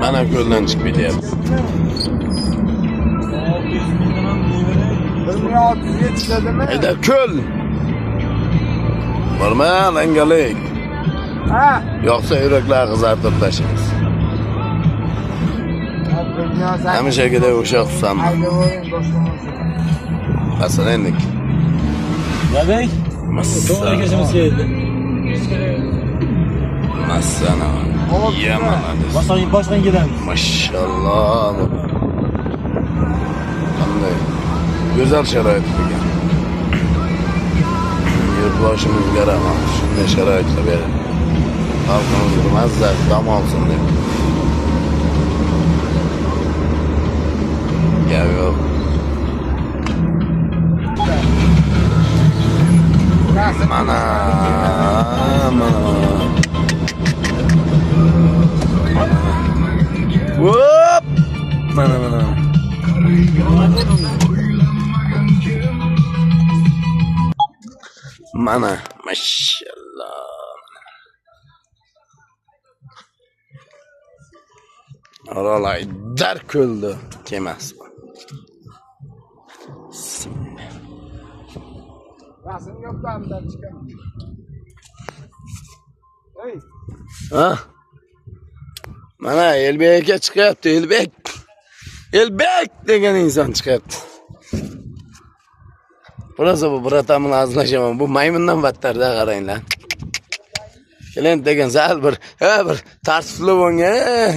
Mana ko'ldan chiqib ketyapti. 1600 ga chiqadimi? Hayda ko'l. Borma, langalik. Ha? Yo'qsa yuraklar qizartirib tashlaymiz. Hamishaga o'sha xursam. Hayda o'yin boshqa. Masalanlik. Nabek? To'g'ri kechamiz keldi. Masana. Yaman. Boshqa kelamiz. Mashalloh. Qanday go'zal sharoit ekan. Yurtboshimizga rahmat. Shunday sharoitlar beradi. Xalqimiz mazza dam olsin deb. Gap yo'q. Mana. Hop! Mana. Mana, maşallah. Oralay dar ko'ldi, kemas. Rasm yo'qdan chiqadi. Hey. Ha? Mana Elbek aka chiqyapti, Elbek. Elbek degan inson chiqyapti. Burası bu buratamın azlaşamam. Bu maymundan battarda qaranglar. Keling degan zal bir tarsifli bo'lgan.